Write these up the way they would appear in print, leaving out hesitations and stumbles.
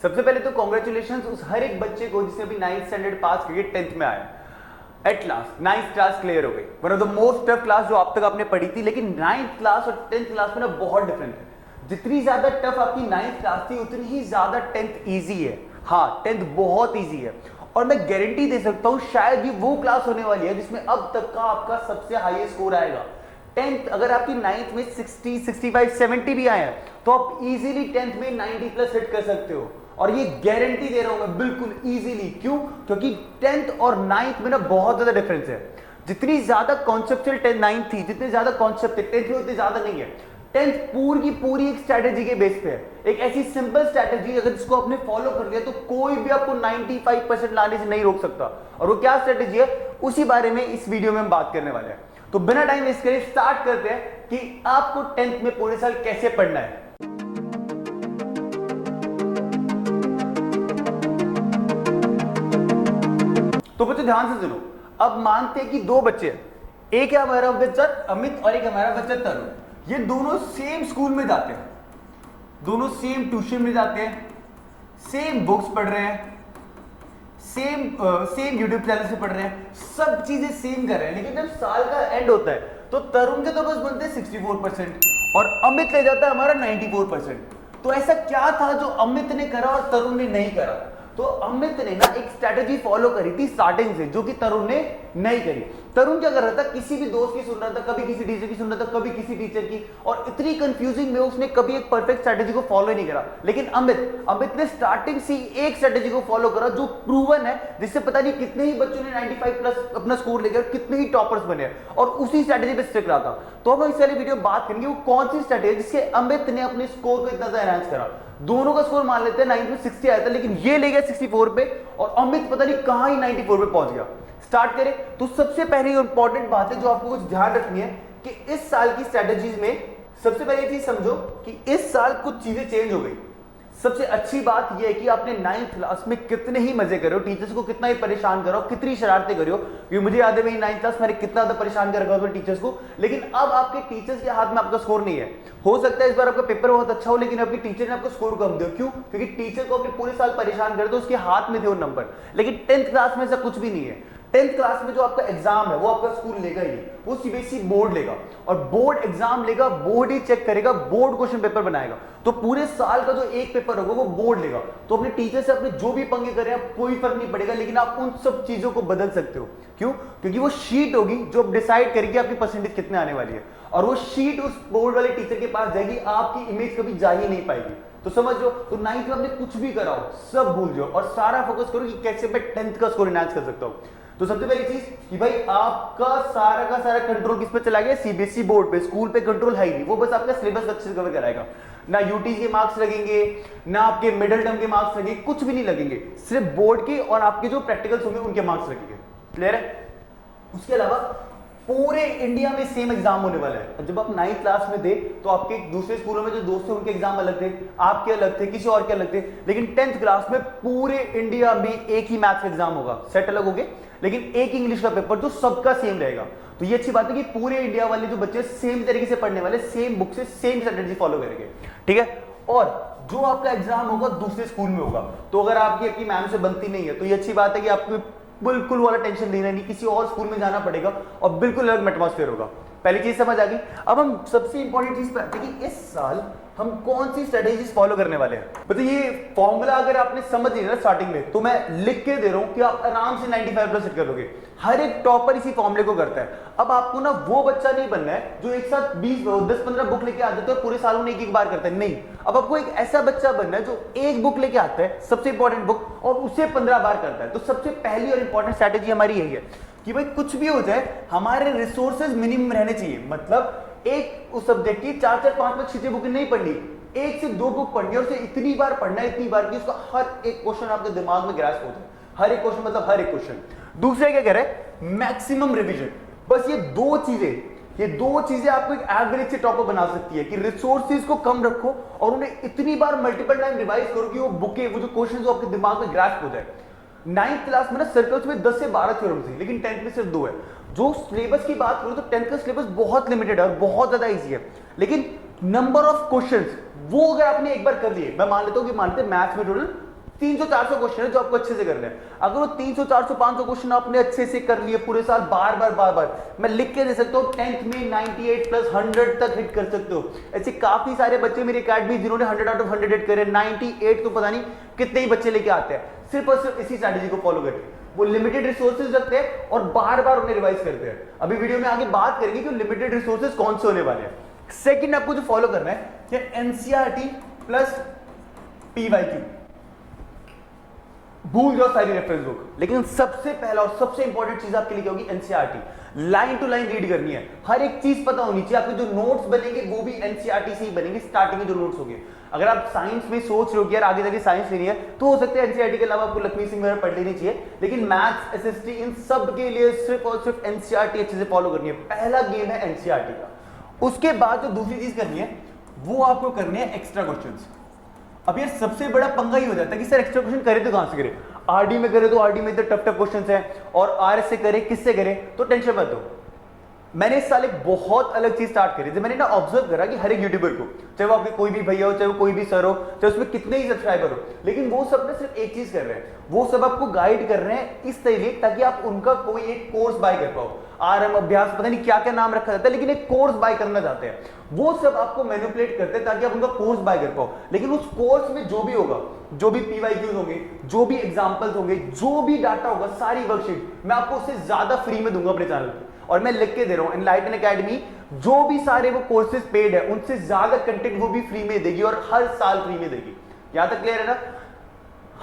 सबसे पहले तो कॉन्ग्रेचुलेशन उस हर एक बच्चे को जिसने अभी 9th स्टैंडर्ड पास करके 10th में आया, at last 9th class clear हो गई। One of the most tough class जो आप तक आपने पढ़ी थी, लेकिन 9th क्लास और 10th क्लास में ना बहुत डिफरेंट है। जितनी ज्यादा टफ आपकी 9th क्लास थी उतनी ही ज्यादा 10th ईजी है। हाँ, 10th बहुत ईजी है और मैं गारंटी दे सकता हूं शायद ये वो क्लास होने वाली है जिसमें अब तक का आपका सबसे हाईएस्ट स्कोर आएगा। 10th अगर आपकी 9th में 60, 65, 70 भी आए हैं तो आप इजीली 10th में 90 प्लस हिट कर सकते हो और ये गारंटी दे रहा हूं मैं बिल्कुल इजीली। क्यों? क्योंकि 10th और 9th में ना बहुत ज्यादा डिफरेंस है। जितनी ज्यादा कॉन्सेप्चुअल 9th थी, जितने ज्यादा कॉन्सेप्ट थे 10th में उतने ज्यादा नहीं है। 10th पूरी की पूरी एक स्ट्रैटेजी के बेस पे है, एक ऐसी सिंपल स्ट्रैटेजी अगर जिसको आपने फॉलो कर लिया तो कोई भी आपको 95% लाने से नहीं रोक सकता। और वो क्या स्ट्रैटेजी है उसी बारे में इस वीडियो में हम बात करने वाले हैं। तो बिना टाइम वेस्ट करे स्टार्ट करते हैं कि आपको 10th में पूरे साल कैसे पढ़ना है। तो बच्चों ध्यान से सुनो, अब मानते हैं कि दो बच्चे हैं, एक है हमारा बच्चा अमित और एक हमारा बच्चा तरुण। ये दोनों सेम स्कूल में जाते हैं, दोनों सेम ट्यूशन में जाते हैं, सेम बुक्स पढ़ रहे हैं, सेम यूट्यूब चैनल से पढ़ रहे हैं, सब चीजें सेम कर रहे हैं। लेकिन जब साल का एंड होता है तो तरुण के तो बस बनते हैं 64% और अमित ले जाता है हमारा 94%। तो ऐसा क्या था जो अमित ने करा और तरुण ने नहीं करा? तो अमित ने ना एक स्ट्रैटेजी फॉलो करी थी स्टार्टिंग से, जो कि तरुण ने नहीं करी। तरुण क्या कर रहा था, किसी भी दोस्त की सुन रहा था, कभी किसी टीचर की सुन रहा था, कभी किसी टीचर की, और इतनी कंफ्यूजिंग में उसने कभी एक परफेक्ट स्ट्रैटेजी को फॉलो ही नहीं करा। लेकिन अमित ने स्टार्टिंग से एक स्ट्रैटेजी को फॉलो करा जो प्रूवन है, जिससे पता नहीं कितने ही बच्चों ने 95 प्लस अपना स्कोर लेकर कितने ही टॉपर्स बने और उसी स्ट्रैटेजी पे स्टिक रहा था। तो अब इस वाली वीडियो बात करेंगे वो कौन सी स्ट्रैटेजी जिससे अमित ने अपने स्कोर को इतना ज्यादा एनहांस करा। दोनों का स्कोर मान लेते हैं 9th में 60 आया था, लेकिन ये ले गया 64 पे और अमित पता नहीं कहां ही 94 पे पहुंच गया। स्टार्ट करें तो सबसे पहले इंपॉर्टेंट बात है जो आपको कुछ ध्यान रखनी है कि इस साल की स्ट्रैटेजीज में सबसे पहले चीज समझो कि इस साल कुछ चीजें चेंज हो गई। सबसे अच्छी बात यह है कि आपने 9th क्लास में कितने ही मजे करो, टीचर्स को कितना ही परेशान करो, कितनी शरारतें करो। क्योंकि मुझे याद है मेरी 9th क्लास मैंने कितना ज्यादा परेशान कर रखा था टीचर्स को। लेकिन अब आपके टीचर्स के हाथ में आपका स्कोर नहीं है। हो सकता है इस बार आपका पेपर बहुत अच्छा हो, लेकिन आपके टीचर ने आपको स्कोर कम दिया। क्यों? क्योंकि टीचर को अपने पूरे साल परेशान कर दो, उसके हाथ में थे वो नंबर। लेकिन 10th क्लास में ऐसा कुछ भी नहीं है। 10th क्लास में जो आपका एग्जाम है वो आपका स्कूल लेगा ही, वो सीबीएसई बोर्ड लेगा और बोर्ड एग्जाम लेगा, बोर्ड ही चेक करेगा, बोर्ड क्वेश्चन पेपर बनाएगा। तो पूरे साल का जो एक पेपर होगा वो बोर्ड लेगा। तो अपने टीचर से अपने जो भी पंगे कर रहे हैं कोई फर्क नहीं पड़ेगा, लेकिन आप उन सब चीजों को बदल सकते हो। क्यों? क्योंकि वो शीट होगी जो डिसाइड करेगी आपकी परसेंटेज कितने आने वाली है और वो शीट उस बोर्ड वाले टीचर के पास जाएगी, आपकी इमेज कभी जा ही नहीं पाएगी। तो समझ लो, तो 9th में आपने कुछ भी कराओ सब भूल जाओ और सारा फोकस करो कि कैसे मैं 10th का स्कोर एनहांस कर सकता हूं। तो सबसे पहली चीज कि भाई आपका सारा का सारा कंट्रोल किस पे चला गया? सीबीएसई बोर्ड पे। स्कूल पे कंट्रोल है ही नहीं, वो बस आपका सिलेबस अच्छे से कवर कराएगा। ना यूटी के मार्क्स लगेंगे, ना आपके मिडिल टर्म के मार्क्स लगेंगे, कुछ भी नहीं लगेंगे। सिर्फ बोर्ड के और आपके जो प्रैक्टिकल्स होंगे उनके मार्क्स लगेंगे। क्लियर है? उसके अलावा पूरे इंडिया में सेम एग्जाम होने वाला है। जब आप 9th क्लास में थे तो आपके दूसरे स्कूलों में जो दोस्त थे उनके एग्जाम अलग थे, आपके अलग थे, किसी और के अलग थे। लेकिन 10th क्लास में पूरे इंडिया में एक ही मैथ्स का एग्जाम होगा, सेट अलग हो गए, लेकिन एक इंग्लिश का पेपर तो सबका सेम रहेगा। तो ये अच्छी बात है कि पूरे इंडिया वाले जो बच्चे सेम तरीके से पढ़ने वाले, सेम बुक से सेम स्ट्रेटेजी फॉलो करेंगे। ठीक है? और जो आपका एग्जाम होगा दूसरे स्कूल में होगा, तो अगर आपकी मैम से बनती नहीं है तो ये अच्छी बात है कि आपको बिल्कुल वाला टेंशन लेना नहीं, किसी और स्कूल में जाना पड़ेगा और बिल्कुल अलग एटमॉस्फेयर होगा। पहली चीज समझ आ गई। अब हम सबसे इंपॉर्टेंट चीज पे आते हैं कि इस साल हम कौन सी स्ट्रेटेजीज फॉलो करने वाले हैं। मतलब ये फॉर्मूला अगर आपने समझ लिया ना स्टार्टिंग में, तो मैं लिख के दे रहा हूं कि आप आराम से 95 प्लस हिट कर लोगे। हर एक टॉपर इसी फॉर्मूले को करता है। अब आपको ना वो बच्चा नहीं बनना है जो एक साथ 10-15 बुक लेके आता है और पूरे सालों में एक बार करता है। नहीं, अब आपको एक ऐसा बच्चा बनना है जो एक बुक लेके आता है, सबसे इंपॉर्टेंट बुक, और उसे 15 बार करता है। तो सबसे पहली और इंपॉर्टेंट स्ट्रेटेजी हमारी यही है कि भाई कुछ भी हो जाए हमारे रिसोर्सेज मिनिमम रहने चाहिए। मतलब एक उस सब्जेक्ट की 4-4, 5-5, 6 बुक नहीं पढ़नी, 1 से 2 बुक पढ़नी और उसे इतनी बार पढ़ना है, इतनी बार कि उसका हर एक क्वेश्चन आपके दिमाग में ग्रास्प हो जाए। हर एक क्वेश्चन मतलब हर एक क्वेश्चन। दूसरा क्या कह रहा है? Maximum revision. बस ये दो चीजें आपको एक एवरेज से टॉपर बना सकती है कि रिसोर्सेज को कम रखो और उन्हें इतनी बार मल्टीपल टाइम रिवाइज करो कि वो बुकें, वो जो क्वेश्चन जो आपके दिमाग में ग्रास्प हो जाए। 9th क्लास में ना सर्कल्स में 10 से 12 थ्योरम थे, लेकिन 10th में सिर्फ 2 है। जो सिलेबस की बात करो तो 10th का सिलेबस बहुत लिमिटेड है और बहुत ज्यादा इजी है, लेकिन नंबर ऑफ क्वेश्चंस वो अगर आपने एक बार कर लिए, मैं मान लेता हूं कि मानते हैं मैथ्स में टोटल 300-400 क्वेश्चन है जो आपको अच्छे से करने हैं। अगर वो 300-400-500 क्वेश्चन आपने अच्छे से कर लिए पूरे साल, बार बार मैं लिख के दे सकता हूँ 10th में 98 प्लस 100 तक हिट कर सकते हो। ऐसे काफी सारे बच्चे मेरी अकेडमी जिन्होंने 100 आउट ऑफ 100 हिट करे, 98 तो पता नहीं कितने ही बच्चे लेके आते हैं सिर्फ और सिर्फ इसी स्ट्रैटेजी को फॉलो करके। वो लिमिटेड रिसोर्सेज रखते हैं और बार बार उन्हें रिवाइज करते हैं। अभी वीडियो में आगे बात करेंगे कि लिमिटेड रिसोर्सेज कौन से होने वाले हैं। सेकंड आपको जो फॉलो करना है कि एनसीईआरटी प्लस पीवाईक्यू, भूल जाओ सारी रेफरेंस बुक, लेकिन सबसे पहला और सबसे इंपॉर्टेंट चीज आपके लिए क्या होगी, NCERT. Line to line read करनी है, हर एक चीज पता होनी चाहिए। आपके जो नोट्स बनेंगे वो भी एनसीईआरटी से ही बनेंगे। स्टार्टिंग में जो नोट्स होंगे, अगर आप साइंस में सोच रहे हो कि यार आगे जाके साइंस लेनी है, तो हो सकता है एनसीईआरटी के अलावा आपको लक्ष्मी सिंह वगैरह पढ़ लेनी चाहिए, लेकिन मैथ्स, एसएसटी, इन सब के लिए सिर्फ और सिर्फ एनसीईआरटी अच्छे से फॉलो करनी है। पहला गेम है एनसीईआरटी का। उसके बाद जो दूसरी चीज करनी है वो आपको करनी है एक्स्ट्रा क्वेश्चंस। अब ये सबसे बड़ा पंगा ही हो जाता है कि सर एक्स्ट्रा क्वेश्चन करे तो कहां से करें, आरडी में करे तो आरडी में इतने टफ टफ क्वेश्चंस हैं, और आरएस से करे, किससे करे, तो टेंशन मत दो। मैंने इस साल एक बहुत अलग चीज स्टार्ट करी थी। मैंने ना ऑब्जर्व करा कि हर एक यूट्यूबर को, चाहे वो आपके कोई भी भैया हो, चाहे वो कोई भी सर हो, चाहे उसमें कितने ही सब्सक्राइबर हो, लेकिन वो सब ना सिर्फ एक चीज कर रहे हैं, वो सब आपको गाइड कर रहे हैं इस तरीके ताकि आप उनका कोई एक कोर्स बाय कर पाओ। आरएम, अभ्यास, पता नहीं क्या क्या नाम रखा जाता है, लेकिन एक कोर्स बाय करना चाहते हैं। वो सब आपको मैनिपुलेट करते हैं ताकि आप उनका कोर्स बाय कर पाओ। लेकिन उस कोर्स में जो भी होगा, जो भी पीवाईक्यूज होंगे, जो भी एग्जांपल्स होंगे, जो भी डाटा होगा, सारी वर्कशीट मैं आपको उससे ज्यादा फ्री में दूंगा अपने चैनल पे। और मैं लिख के दे रहा हूं, एनलाइटन एकेडमी जो भी सारे वो कोर्सेज पेड है उनसे ज्यादा कंटेंट वो भी फ्री में देगी और हर साल फ्री में देगी। यहां तक क्लियर है ना।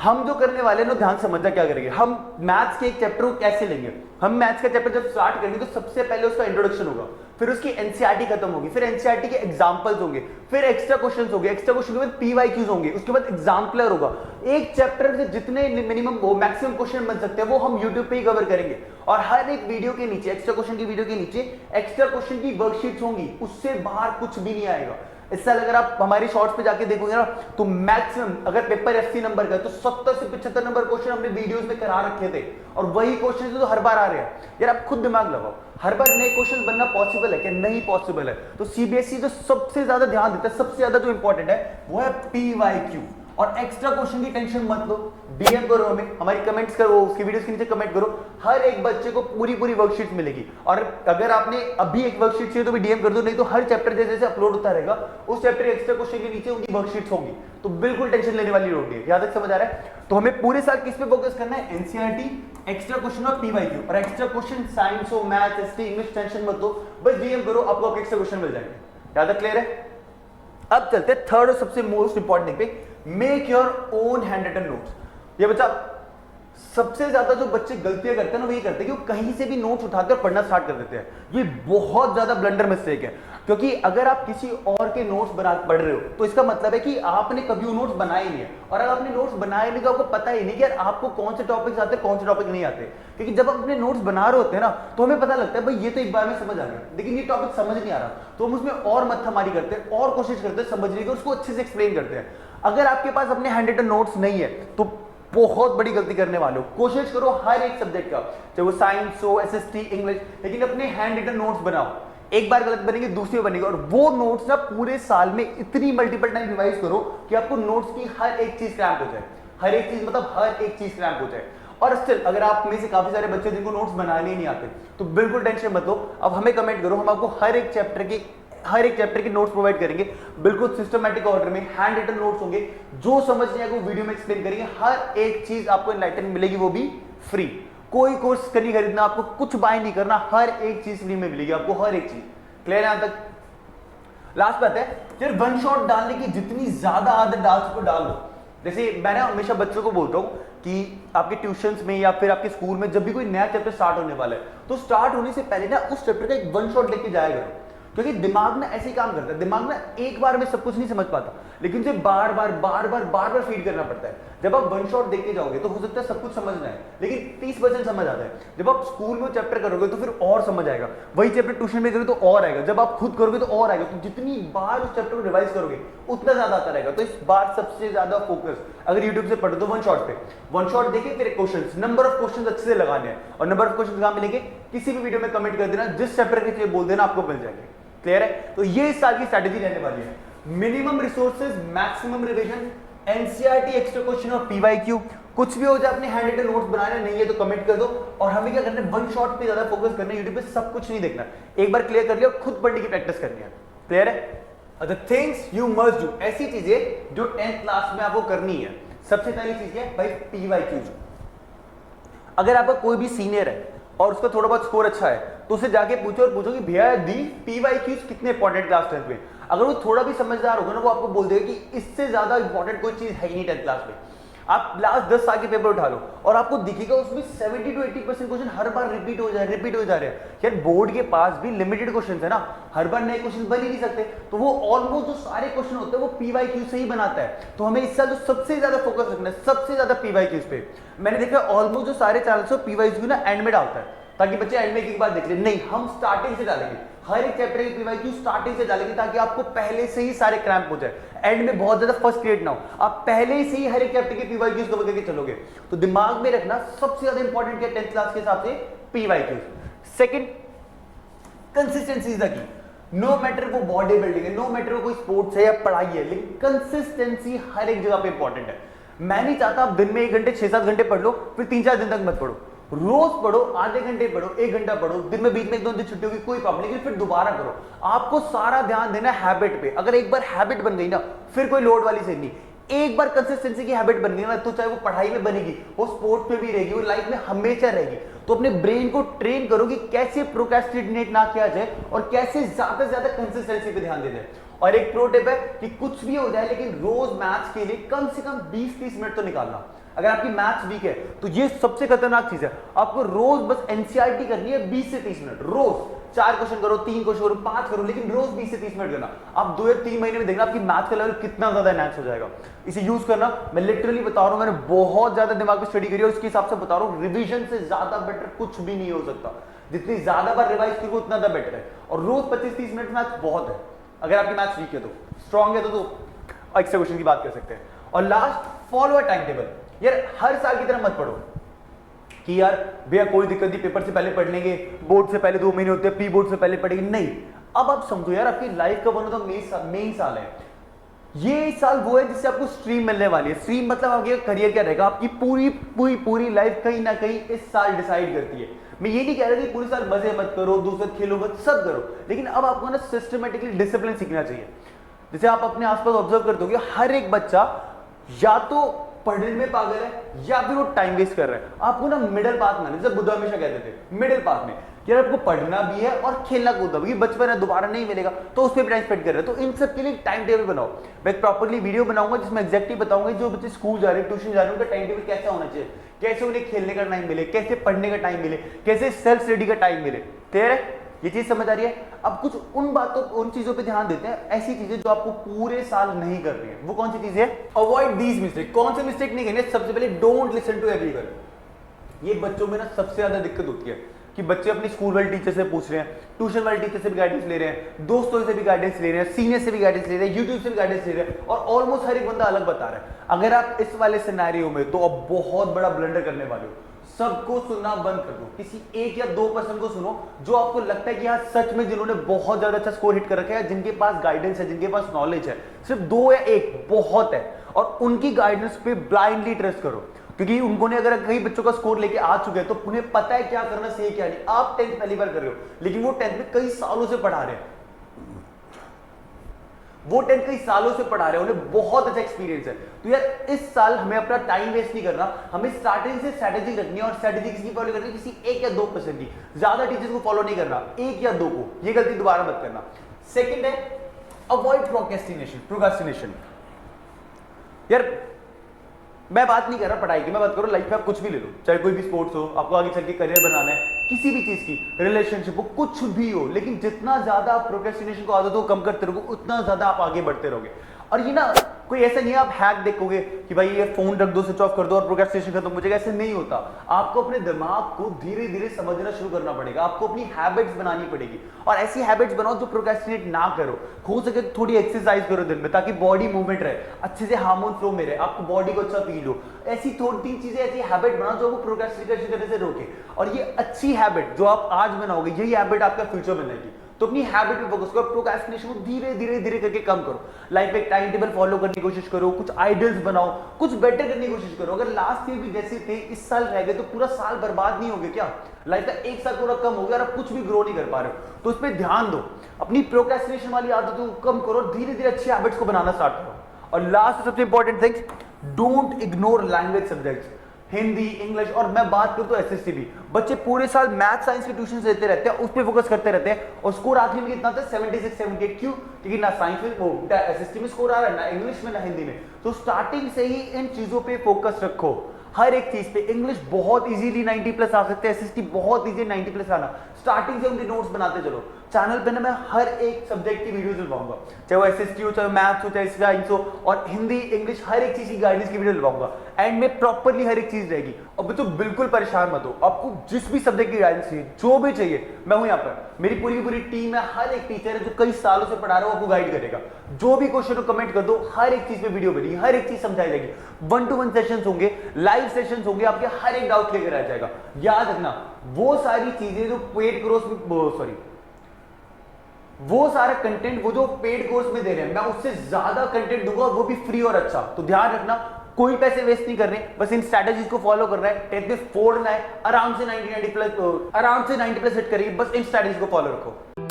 हम जो करने वाले हैं ना, ध्यान समझना क्या करेंगे। हम मैथ्स के एक चैप्टर को कैसे लेंगे, हम मैथ्स का चैप्टर जब स्टार्ट करेंगे तो सबसे पहले उसका इंट्रोडक्शन होगा, फिर उसकी एनसीईआरटी खत्म होगी, फिर एनसीईआरटी के एग्जांपल्स होंगे, फिर एक्स्ट्रा क्वेश्चंस होंगे, एक्स्ट्रा क्वेश्चन के बाद पीवाईक्यूज होंगे, उसके बाद एग्जांपलर होगा। एक चैप्टर से जितने मिनिमम वो मैक्सिमम क्वेश्चन बन सकते हैं वो हम यूट्यूब पे ही कवर करेंगे। और हर एक वीडियो के नीचे, एक्स्ट्रा क्वेश्चन की वीडियो के नीचे एक्स्ट्रा क्वेश्चन की वर्कशीट्स होंगी, उससे बाहर कुछ भी नहीं आएगा। इस साल अगर आप हमारी शॉर्ट्स पे जाके देखोगे ना, तो मैक्सिमम अगर पेपर 80 नंबर का है तो 70 से 75 नंबर क्वेश्चन हमने वीडियोस में करा रखे थे, और वही क्वेश्चन तो हर बार आ रहे हैं। यार आप खुद दिमाग लगाओ, हर बार नए क्वेश्चन बनना पॉसिबल है क्या? नहीं पॉसिबल है। तो सीबीएसई जो सबसे ज्यादा ध्यान देता है, सबसे ज्यादा जो इंपॉर्टेंट है वो है पीवाईक्यू। और एक्स्ट्रा क्वेश्चन की टेंशन मत लो, डीएम करो हमें, हमारी कमेंट्स करो, उसकी वीडियोस के नीचे कमेंट करो, हर एक बच्चे को पूरी वर्कशीट मिलेगी। और अगर आपने अभी एक वर्कशीट चाहिए तो भी डीएम कर दो, नहीं तो हर चैप्टर जैसे जैसे अपलोड होता रहेगा उस चैप्टर के एक्स्ट्रा क्वेश्चन के नीचे उनकी वर्कशीट्स होंगी। तो बिल्कुल टेंशन लेने वाली जरूरत नहीं है। यहां तक समझ आ रहा है? तो हमें पूरे साल किस पे फोकस करना है? एनसीईआरटी, एक्स्ट्रा क्वेश्चन और पीवाईक्यू। और एक्स्ट्रा क्वेश्चन साइंस हो, मैथ्स, एसटी, इंग्लिश, टेंशन मत दो, बस डीएम करो, आपको एक्स्ट्रा क्वेश्चन मिल जाएंगे। यहां तक क्लियर है? अब चलते हैं थर्ड और सबसे मोस्ट इंपॉर्टेंट पे, make your own handwritten notes. ये बच्चा सबसे ज्यादा जो बच्चे गलतियां करते हैं ना, वो ये करते हैं कि वो कहीं से भी नोट्स उठाकर पढ़ना स्टार्ट कर देते हैं। ये बहुत ज्यादा ब्लंडर मिस्टेक है, क्योंकि अगर आप किसी और के नोट्स बना पढ़ रहे हो तो इसका मतलब है कि आपने कभी वो नोट्स बनाए नहीं है। और अगर आपने नोट्स बनाए नहीं तो आपको पता ही नहीं कि यार आपको कौन से टॉपिक्स आते हैं, कौन से टॉपिक नहीं आते। क्योंकि जब हम अपने नोट्स बना रहे होते हैं ना, तो हमें पता लगता है भाई ये तो एक बार में समझ आ गया, लेकिन ये टॉपिक समझ नहीं आ रहा, तो हम उसमें और मत्थामारी करते हैं और कोशिश करते हैं समझने की, उसको अच्छे से एक्सप्लेन करते हैं। अगर आपके पास अपने हैंड रिटन नोट्स नहीं है तो बहुत बड़ी गलती करने वाले हो। कोशिश करो हर एक सब्जेक्ट का, चाहे वो साइंस हो, एसएसटी, इंग्लिश, लेकिन अपने हैंड रिटन नोट्स बनाओ। एक बार गलत बनेंगे, दूसरी बार बनेंगे, और वो नोट्स ना पूरे साल में इतनी मल्टीपल टाइम रिवाइज करो कि आपको नोट्स की हर एक चीज क्रैम्प हो जाए। हर एक चीज मतलब हर एक चीज क्रैम्प हो जाए। और स्टिल अगर आप में से काफी सारे बच्चे जिनको नोट्स बनाने नहीं आते, तो बिल्कुल टेंशन मत लो, अब हमें कमेंट करो, हम आपको हर एक चैप्टर के नोट्स प्रोवाइड करेंगे, बिल्कुल सिस्टमैटिक ऑर्डर में। हैंड रिटन नोट्स होंगे, जो समझ नहीं आएगा वो वीडियो में एक्सप्लेन करेंगे। हर एक चीज आपको एनलाइटन में मिलेगी, वो भी फ्री। कोई कोर्स नहीं खरीदना, आपको कुछ बाय नहीं करना, हर एक चीज फ्री में मिलेगी आपको, हर एक चीज। क्लियर है यहां तक? लास्ट बात है, यार वन शॉट डालने की जितनी ज्यादा आदत डाल सको डाल दो। जैसे मैं ना हमेशा बच्चों को बोलता हूं कि आपके ट्यूशंस में या फिर आपके स्कूल में जब भी कोई नया चैप्टर स्टार्ट होने वाला है, तो स्टार्ट होने से पहले ना उस चैप्टर का एक वन शॉट लेके जाया करो। क्योंकि दिमाग ना ऐसे ही काम करता है, दिमाग ना एक बार में सब कुछ नहीं समझ पाता, लेकिन उसे बार बार फीड करना पड़ता है। जब आप वन शॉट देख के जाओगे तो हो सकता है सब कुछ समझना है, लेकिन 30% समझ आता है। जब आप स्कूल में चैप्टर करोगे तो फिर और समझ आएगा, वही चैप्टर ट्यूशन में करोगे तो और आएगा, जब आप खुद करोगे तो और आएगा। तो जितनी बार उस चैप्टर को रिवाइज करोगे उतना ज्यादा आता रहेगा। तो इस बार सबसे ज्यादा फोकस अगर यूट्यूब से पढ़ो तो वन शॉट पे, वन शॉट देखे फिर क्वेश्चन, नंबर ऑफ क्वेश्चन अच्छे से लगाने हैं। और नंबर ऑफ क्वेश्चन कहां मिलेंगे? किसी भी वीडियो में कमेंट कर देना, जिस चैप्टर के लिए बोल देना, आपको मिल जाएंगे। क्लियर है? तो ये इस साल की स्ट्रैटेजी रहने वाली है। Minimum resources, maximum revision, NCERT extra question और पीवाईक्यू कुछ भी हो जाए, अपने हैंड रिटन नोट्स बनाने नहीं है तो कमेंट कर दो। और हमें क्या करना है, वन शॉट पे ज्यादा फोकस करना है, यूट्यूब पे सब कुछ नहीं देखना, एक बार क्लियर कर लिया और खुद पढ़ने की प्रैक्टिस करनी है। क्लियर है? The things you must do, ऐसी चीजें जो 10th क्लास में आपको करनी है। सबसे पहली चीज है भाई पीवाईक्यूज। अगर आपका कोई भी सीनियर है और उसका थोड़ा बहुत स्कोर अच्छा है तो उसे जाके पूछो और पूछो कि भैया दी पीवाईक्यूज कितने इंपॉर्टेंट क्लास 10th में। अगर वो थोड़ा भी समझदार होगा ना, वो आपको बोल देगा कि इससे ज्यादा इंपॉर्टेंट कोई चीज है ही नहीं 10th क्लास में। आप लास्ट 10 साल के पेपर उठा लो और आपको दिखेगा उसमें 70 to 80% question her bar repeat हो जा रहे हैं। यार बोर्ड के पास भी लिमिटेड क्वेश्चन है ना, हर बार नए क्वेश्चन बन ही नहीं सकते, तो वो ऑलमोस्ट जो सारे क्वेश्चन होते हैं वो पीवाईक्यू से ही बनाता है। तो हमें इस साल जो सबसे ज्यादा फोकस रखना है, सबसे ज्यादा पीवाईक्यूज पे। मैंने देखा ऑलमोस्ट जो सारे चैनल्स पीवाईक्यू ना एंड में डालता है ताकि बच्चे एंड में एक बार देख ले। नहीं, हम स्टार्टिंग से डालेंगे, हर एक चैप्टर की पीवाईक्यू स्टार्टिंग से डालेंगे ताकि आपको पहले से ही सारे क्रैम्प हो जाए, एंड में बहुत ज्यादा फर्स्ट क्रिएट ना हो। आप पहले से ही हर एक चैप्टर की पीवाईक्यूज कवर करके चलोगे। तो दिमाग में रखना सबसे ज्यादा इंपॉर्टेंट क्या 10th क्लास के हिसाब से PYQs. Second, consistency is the key. No matter वो बॉडी बिल्डिंग है, नो मैटर वो कोई स्पोर्ट्स है या पढ़ाई है, लेकिन कंसिस्टेंसी हर एक जगह पे इंपॉर्टेंट है। मैं नहीं चाहता आप दिन में 1 घंटे 6-7 घंटे पढ़ लो फिर 3-4 दिन तक मत पढ़ो। रोज पढ़ो, आधे घंटे पढ़ो, 1 घंटा पढ़ो, दिन में बीच में 1-2 दिन छुट्टी होगी कोई प्रॉब्लम नहीं, फिर दोबारा करो। आपको सारा ध्यान देना हैबिट पे। अगर एक बार हैबिट बन गई ना, फिर कोई लोड वाली से नहीं। एक बार कंसिस्टेंसी की हैबिट बन गई ना, तो चाहे वो पढ़ाई में बनेगी, वो स्पोर्ट्स में भी रहेगी, वो लाइफ में हमेशा रहेगी। तो अपने ब्रेन को ट्रेन करो कि कैसे प्रोक्रेस्टिनेट ना किया जाए और कैसे ज्यादा से ज्यादा कंसिस्टेंसी पे ध्यान देना है। और एक प्रो टिप है कि कुछ भी हो जाए लेकिन रोज मैथ्स के लिए कम से कम 20-30 मिनट तो निकालना। अगर आपकी मैथ्स वीक है तो ये सबसे खतरनाक चीज है, आपको रोज बस एनसीईआरटी करनी है 20 से 30 मिनट रोज। 4 क्वेश्चन करो, 3 क्वेश्चन करो, 5 करो, लेकिन रोज 20 से 30 मिनट करना। आप 2 या 3 महीने में देखना आपकी मैथ्स का लेवल कितना ज्यादा एनहांस हो जाएगा। इसे यूज करना, मैं लिटरली बता रहा हूं, मैंने बहुत ज्यादा दिमाग पे स्टडी करी और उसके हिसाब से बता रहा हूं, रिवीजन से ज्यादा बेटर कुछ भी नहीं हो सकता। जितनी ज्यादा बार रिवाइज करोगे उतना ज्यादा बेटर है। और रोज 25-30 मिनट मैथ्स बहुत है। अगर आपकी मैथ्स वीक है तो, स्ट्रॉन्ग है तो एक्स्ट्रा क्वेश्चन की बात कर सकते हैं। और last, follow a time table. यार हर साल की तरह मत पढ़ो कि यार भैया कोई दिक्कत नहीं, पेपर से पहले पढ़ लेंगे, बोर्ड से पहले 2 महीने होते हैं, प्री बोर्ड से पहले पढ़ेंगे। नहीं, अब आप समझो यार आपकी लाइफ का वन ऑफ द मेन साल है। ये साल वो है जिससे आपको स्ट्रीम मिलने वाली है। स्ट्रीम मतलब आपके करियर क्या रहेगा, आपकी पूरी लाइफ कहीं ना कहीं इस साल डिसाइड करती है। मैं ये नहीं कह रहा कि पूरे साल मजे मत करो, दूसरे खेलो मत, सब करो, लेकिन अब आपको ना सिस्टमेटिकली डिसिप्लिन सीखना चाहिए। जैसे आप अपने आसपास ऑब्जर्व करते होगे, हर एक बच्चा या तो पढ़ने में पागल है या फिर वो टाइम वेस्ट कर रहा है। आपको ना मिडिल पाथ में, जैसे बुद्ध हमेशा कहते थे मिडिल पाथ में, यार आपको पढ़ना भी है और खेलना कूदना भी, बचपन है दोबारा नहीं मिलेगा तो उस पर टाइम स्पेंड कर रहे हैं। तो इन सब के लिए टाइम टेबल बनाओ। मैं प्रॉपर्ली वीडियो बनाऊंगा जिसमें एग्जैक्टली बताऊंगा जो बच्चे स्कूल जा रहे हैं, ट्यूशन जा रहे हैं, उनका टाइम टेबल कैसा होना चाहिए, कैसे उन्हें खेलने का टाइम मिले, कैसे पढ़ने का टाइम मिले, कैसे सेल्फ स्टडी का टाइम मिले। क्लियर है? ये चीज समझ आ रही है? अब कुछ उन चीजों पे ध्यान देते हैं, ऐसी चीजें जो आपको पूरे साल नहीं कर रही है। वो कौन सी चीज है? Avoid these mistake. कौन से मिस्टेक नहीं करने? सबसे पहले डोंट लिसन टू एवरीवन। ये बच्चों में ना सबसे ज्यादा दिक्कत होती है कि बच्चे अपनी स्कूल वाले टीचर से पूछ रहे हैं, ट्यूशन वाले टीचर से भी गाइडेंस ले रहे हैं, दोस्तों से भी गाइडेंस ले रहे हैं, सीनियर से भी गाइडेंस ले रहे हैं, यूट्यूब से भी गाइडेंस ले रहे हैं, और ऑलमोस्ट हर एक बंदा अलग बता रहा है। अगर आप इस वाले सिनेरियो में, तो अब बहुत बड़ा ब्लंडर करने वाले हो। सबको सुनना बंद कर दो, किसी 1 या 2% को सुनो जो आपको लगता है कि हाँ सच में जिन्होंने बहुत ज्यादा अच्छा स्कोर हिट कर रखा है, जिनके पास गाइडेंस है, जिनके पास नॉलेज है। सिर्फ 2 या 1 बहुत है, और उनकी गाइडेंस पे ब्लाइंडली ट्रस्ट करो, क्योंकि उन्होंने अगर कई बच्चों का स्कोर लेके आ चुके हैं तो उन्हें पता है क्या करना सही क्या नहीं। आप 10th पहली बार कर रहे हो, लेकिन वो 10th में कई सालों से पढ़ा रहे हैं, वो 10th कई सालों से पढ़ा रहे हैं, उन्हें बहुत अच्छा एक्सपीरियंस है। तो यार इस साल हमें अपना टाइम वेस्ट नहीं करना, हमें स्टार्टिंग से स्ट्रेटेजी रखनी है। और स्ट्रेटेजी किसकी फॉलो करनी है? किसी 1 या 2% की, ज्यादा टीचर्स को फॉलो नहीं करना, 1 या 2 को। ये गलती दोबारा मत करना। सेकंड है अवॉइड प्रोक्रेस्टिनेशन। यार मैं बात नहीं कर रहा पढ़ाई की, मैं बात करूं लाइफ में। आप कुछ भी ले लो, चाहे कोई भी स्पोर्ट्स हो, आपको आगे चल के करियर बनाना है, किसी भी चीज की, रिलेशनशिप हो, कुछ भी हो, लेकिन जितना ज्यादा आप प्रोक्रेस्टिनेशन को आदत को कम करते रहोगे उतना ज्यादा आप आगे बढ़ते रहोगे। और ये ना कोई ऐसा नहीं है आप हैक देखोगे कि भाई ये फोन रख दो, स्विच ऑफ कर दो और प्रोक्रेस्टिनेशन खत्म हो जाएगा, ऐसे नहीं होता। आपको अपने दिमाग को धीरे धीरे समझना शुरू करना पड़ेगा, आपको अपनी हैबिट्स बनानी पड़ेगी, और ऐसी हैबिट्स बनाओ जो प्रोक्रेस्टिनेट ना करो। हो सके थोड़ी एक्सरसाइज करो दिन में, ताकि बॉडी मूवमेंट रहे, अच्छे से हार्मोन फ्लो में रहे, आपको बॉडी को अच्छा फील हो। ऐसी 2-3 चीजें, ऐसी हैबिट बनाओ जो आपको प्रोक्रेस्टिनेशन करने से रोके। और ये अच्छी हैबिट जो आप आज बनाओगे, यही हैबिट आपका फ्यूचर बनाएगी। तो अपनी हैबिट पे फोकस करो, प्रोक्रेस्टिनेशन को धीरे धीरे धीरे करके कम करो। लाइफ में एक टाइम टेबल फॉलो करने की कोशिश करो, कुछ आइडियल्स बनाओ, कुछ बेटर करने की कोशिश करो। अगर लास्ट ईयर भी जैसे थे इस साल रह गए तो पूरा साल बर्बाद नहीं हो गया क्या? लाइफ का एक साल पूरा कम हो गया और आप कुछ भी ग्रो नहीं कर पा रहे हो, तो उस पर ध्यान दो। अपनी प्रोक्रेस्टिनेशन वाली आदतों को कम करो, धीरे धीरे अच्छी हैबिट्स को बनाना स्टार्ट करो। और लास्ट सबसे important thing, don't ignore language subjects, Hindi, English, और मैं बात करूं तो एसएसटी भी। बच्चे पूरे साल मैथ साइंस के ट्यूशन लेते रहते हैं, उस पर फोकस करते रहते हैं, और स्कोर आखिरी में कितना आता है 76 78। क्यों? क्योंकि ना साइंस में वो एसएसटी में स्कोर आ रहा है, ना इंग्लिश में, ना हिंदी में। तो स्टार्टिंग से ही इन चीजों पे फोकस रखो, हर एक चीज पे। इंग्लिश बहुत इजीली 90 प्लस आ सकते हैं, एसएसटी बहुत इजी 90 प्लस आना। स्टार्टिंग से उनके नोट्स बनाते चलो। चैनल पे ना मैं हर एक सब्जेक्ट की वीडियो दिलवाऊंगा, चाहे वो एसएसटी हो, चाहे मैथ्स हो, चाहे साइंस हो, और हिंदी, इंग्लिश, हर एक चीज की गाइडेंस की वीडियो दिलवाऊंगा। एंड में प्रॉपरली हर एक चीज रहेगी। अब तो बिल्कुल परेशान मत हो, आपको जिस भी सब्जेक्ट की गाइडेंस चाहिए, जो भी चाहिए, मैं हूं यहाँ पर। मेरी पूरी की पूरी टीम है, हर एक टीचर है जो कई सालों से पढ़ा रहा है, वो आपको गाइड करेगा। जो भी क्वेश्चन हो कमेंट कर दो, हर एक चीज पे वीडियो बनेगी, हर एक चीज समझाई जाएगी। 1-to-1 सेशंस होंगे, लाइव सेशंस होंगे, आपके हर एक डाउट क्लियर आ जाएगा। याद रखना, वो सारी चीजें जो पेड कोर्स में, वो सारा कंटेंट वो जो पेड कोर्स में दे रहे हैं, मैं उससे ज्यादा कंटेंट दूंगा, और वो भी फ्री और अच्छा। तो ध्यान रखना, कोई पैसे वेस्ट नहीं कर रहे, बस इन स्ट्रैटेजीज को फॉलो कर रहा है। 10th में फोड़ना है, आराम से 90 प्लस हिट करिए, बस इन स्ट्रैटेजीज को फॉलो रखो।